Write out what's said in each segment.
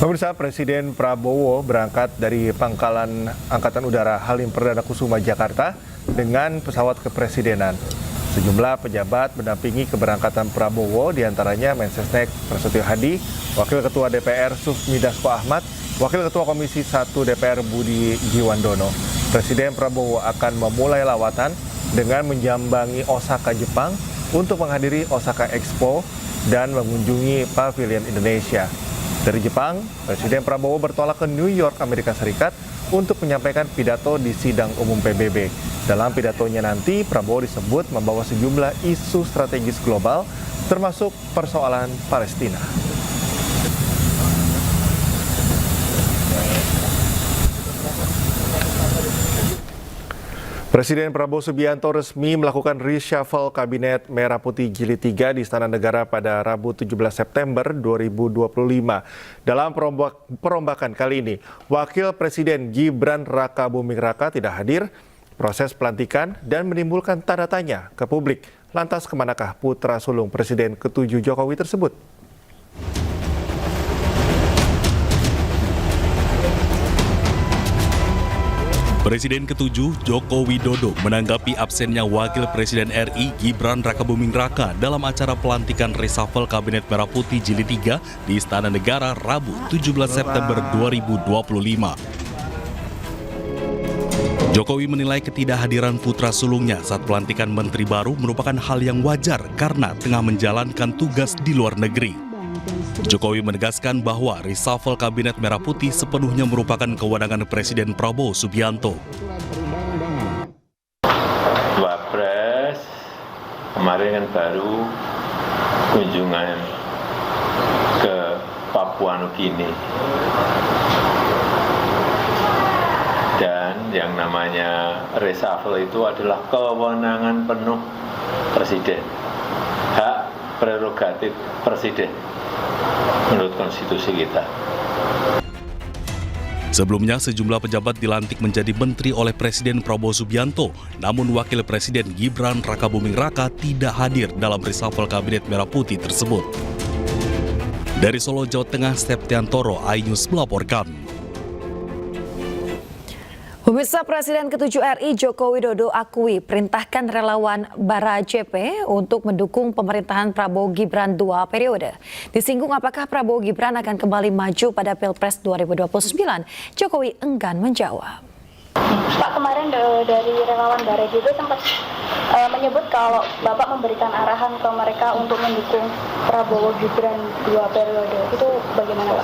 Pemirsa, Presiden Prabowo berangkat dari Pangkalan Angkatan Udara Halim Perdana Kusuma, Jakarta dengan pesawat kepresidenan. Sejumlah pejabat mendampingi keberangkatan Prabowo, diantaranya Mensesnek Prasetyo Hadi, Wakil Ketua DPR Sufmi Dasko Ahmad, Wakil Ketua Komisi 1 DPR Budi Jiwandono. Presiden Prabowo akan memulai lawatan dengan menjambangi Osaka, Jepang untuk menghadiri Osaka Expo dan mengunjungi Pavilion Indonesia. Dari Jepang, Presiden Prabowo bertolak ke New York, Amerika Serikat untuk menyampaikan pidato di sidang umum PBB. Dalam pidatonya nanti, Prabowo disebut membawa sejumlah isu strategis global, termasuk persoalan Palestina. Presiden Prabowo Subianto resmi melakukan reshuffle Kabinet Merah Putih Jilid 3 di Istana Negara pada Rabu 17 September 2025. Dalam perombakan kali ini, Wakil Presiden Gibran Rakabuming Raka tidak hadir. Proses pelantikan dan menimbulkan tanda tanya ke publik. Lantas kemanakah putra sulung Presiden ke-7 Jokowi tersebut? Presiden ke-7 Joko Widodo menanggapi absennya Wakil Presiden RI Gibran Rakabuming Raka dalam acara pelantikan reshuffle Kabinet Merah Putih Jilid 3 di Istana Negara Rabu 17 September 2025. Jokowi menilai ketidakhadiran putra sulungnya saat pelantikan menteri baru merupakan hal yang wajar karena tengah menjalankan tugas di luar negeri. Jokowi menegaskan bahwa reshuffle Kabinet Merah Putih sepenuhnya merupakan kewenangan Presiden Prabowo Subianto. Wapres kemarin kan baru kunjungan ke Papua Nugini. Dan yang namanya reshuffle itu adalah kewenangan penuh Presiden. Hak prerogatif Presiden menurut konstitusi kita. Sebelumnya, sejumlah pejabat dilantik menjadi menteri oleh Presiden Prabowo Subianto, namun Wakil Presiden Gibran Rakabuming Raka tidak hadir dalam reshuffle Kabinet Merah Putih tersebut. Dari Solo, Jawa Tengah, Septiantoro, iNews melaporkan. Pemirsa, Presiden ke-7 RI Joko Widodo akui perintahkan relawan Bara JP untuk mendukung pemerintahan Prabowo Gibran 2 periode. Disinggung apakah Prabowo Gibran akan kembali maju pada Pilpres 2029, Jokowi enggan menjawab. Pak, kemarin dari relawan Bara JP sempat menyebut kalau Bapak memberikan arahan ke mereka untuk mendukung Prabowo Gibran 2 periode. Itu bagaimana, Pak?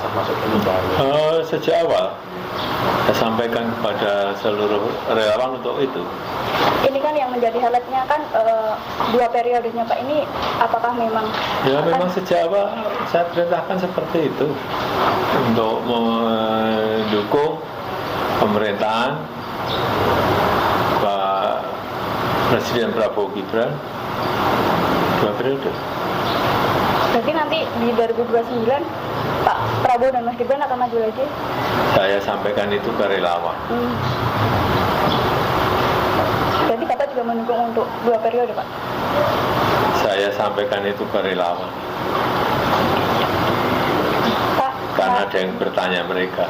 Sejak awal saya sampaikan kepada seluruh relawan untuk itu. Ini kan yang menjadi highlight-nya kan 2 periodenya, Pak. Ini apakah memang? Ya, memang sejak awal saya perintahkan seperti itu untuk mendukung pemerintahan Pak Presiden Prabowo Gibran 2 periode. Berarti nanti di 2029 Pak Prabowo dan Mas Gibran akan maju lagi? Saya sampaikan itu ke relawan. Berarti Bapak juga mendukung untuk 2 periode, Pak? Saya sampaikan itu ke relawan. Pak, karena ada yang bertanya mereka.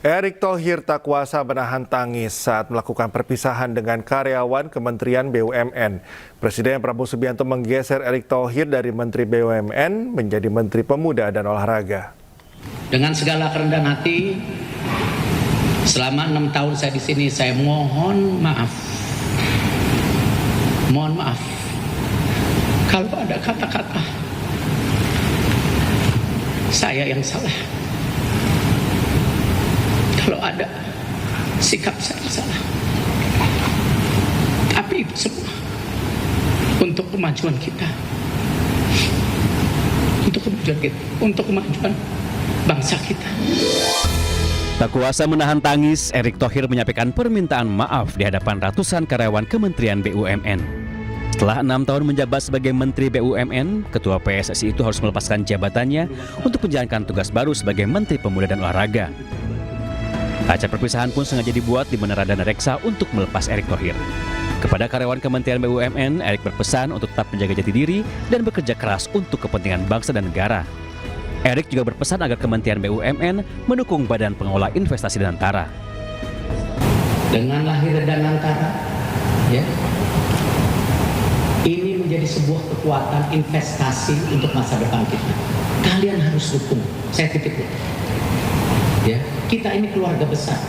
Erick Thohir tak kuasa menahan tangis saat melakukan perpisahan dengan karyawan Kementerian BUMN. Presiden Prabowo Subianto menggeser Erick Thohir dari Menteri BUMN menjadi Menteri Pemuda dan Olahraga. Dengan segala kerendahan hati, selama 6 tahun saya di sini, saya mohon maaf. Mohon maaf kalau ada kata-kata saya yang salah. Kalau ada sikap saya salah. Tapi itu semua untuk kemajuan kita. Untuk kemajuan kita. Untuk kemajuan bangsa kita. Tak kuasa menahan tangis, Erick Thohir menyampaikan permintaan maaf di hadapan ratusan karyawan Kementerian BUMN. Setelah 6 tahun menjabat sebagai Menteri BUMN, Ketua PSSI itu harus melepaskan jabatannya untuk menjalankan tugas baru sebagai Menteri Pemuda dan Olahraga. Acara perpisahan pun sengaja dibuat di Menara Dana Reksa untuk melepas Erick Thohir. Kepada karyawan Kementerian BUMN, Erick berpesan untuk tetap menjaga jati diri dan bekerja keras untuk kepentingan bangsa dan negara. Erik juga berpesan agar Kementerian BUMN mendukung Badan Pengelola Investasi Danantara. Dengan lahir Danantara, ya, ini menjadi sebuah kekuatan investasi untuk masa depan kita. Kalian harus dukung. Saya titip. Ya, kita ini keluarga besar.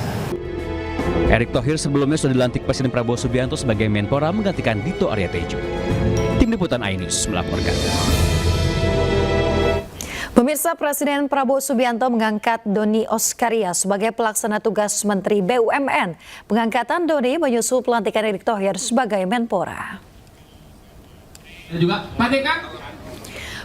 Erick Thohir sebelumnya sudah dilantik Presiden Prabowo Subianto sebagai Menpora menggantikan Dito Arya Tejo. Tim Liputan iNews melaporkan. Pemirsa, Presiden Prabowo Subianto mengangkat Doni Oskaria sebagai pelaksana tugas Menteri BUMN. Pengangkatan Doni menyusul pelantikan Erick Thohir sebagai Menpora. Juga Pak Dekan.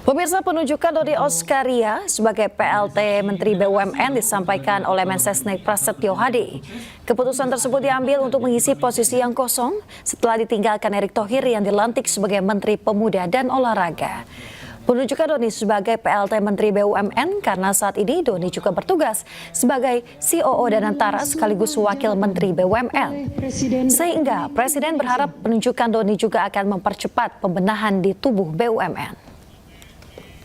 Pemirsa, penunjukan Doni Oskaria sebagai PLT Menteri BUMN disampaikan oleh Mensesnek Prasetyo Hadi. Keputusan tersebut diambil untuk mengisi posisi yang kosong setelah ditinggalkan Erick Thohir yang dilantik sebagai Menteri Pemuda dan Olahraga. Penunjukan Doni sebagai PLT Menteri BUMN karena saat ini Doni juga bertugas sebagai COO Danantara sekaligus Wakil Menteri BUMN. Sehingga Presiden berharap penunjukan Doni juga akan mempercepat pembenahan di tubuh BUMN.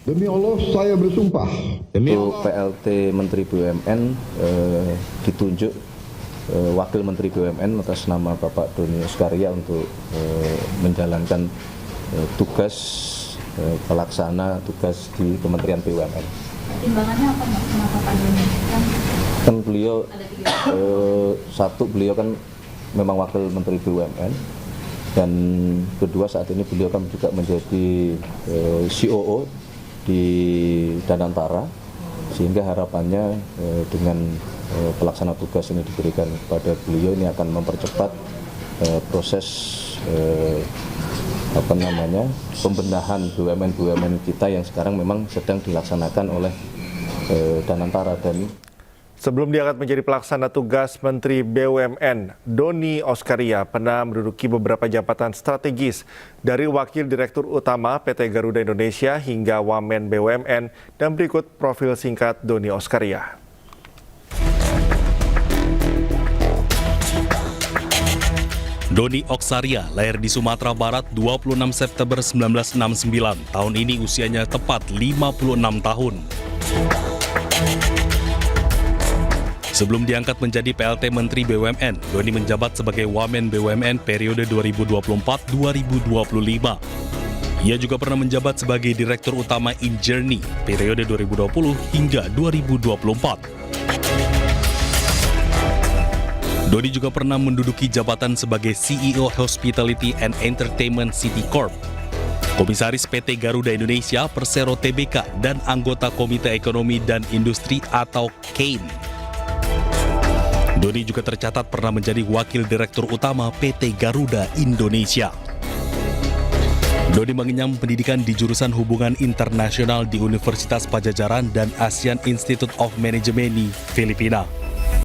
Demi Allah saya bersumpah. Untuk PLT Menteri BUMN ditunjuk Wakil Menteri BUMN atas nama Bapak Doni Oskaria untuk menjalankan tugas pelaksana tugas di Kementerian BUMN. Pertimbangannya apa, Mas? Kenapa Pak Doni? Kan beliau beliau kan memang Wakil Menteri BUMN, dan kedua saat ini beliau kan juga menjadi COO di Danantara, sehingga harapannya dengan pelaksana tugas ini diberikan kepada beliau ini akan mempercepat proses pembenahan BUMN kita yang sekarang memang sedang dilaksanakan oleh Danantara. Dan sebelum diangkat menjadi pelaksana tugas Menteri BUMN, Doni Oskaria pernah menduduki beberapa jabatan strategis dari Wakil Direktur Utama PT Garuda Indonesia hingga Wamen BUMN, dan berikut profil singkat Doni Oskaria. Doni Oskaria lahir di Sumatera Barat 26 September 1969. Tahun ini usianya tepat 56 tahun. Sebelum diangkat menjadi PLT Menteri BUMN, Doni menjabat sebagai Wamen BUMN periode 2024-2025. Ia juga pernah menjabat sebagai Direktur Utama InJourney periode 2020 hingga 2024. Doni juga pernah menduduki jabatan sebagai CEO Hospitality and Entertainment City Corp, Komisaris PT Garuda Indonesia, Persero Tbk, dan anggota Komite Ekonomi dan Industri atau KAIN. Doni juga tercatat pernah menjadi Wakil Direktur Utama PT Garuda Indonesia. Doni mengenyam pendidikan di jurusan Hubungan Internasional di Universitas Pajajaran dan Asian Institute of Management di Filipina.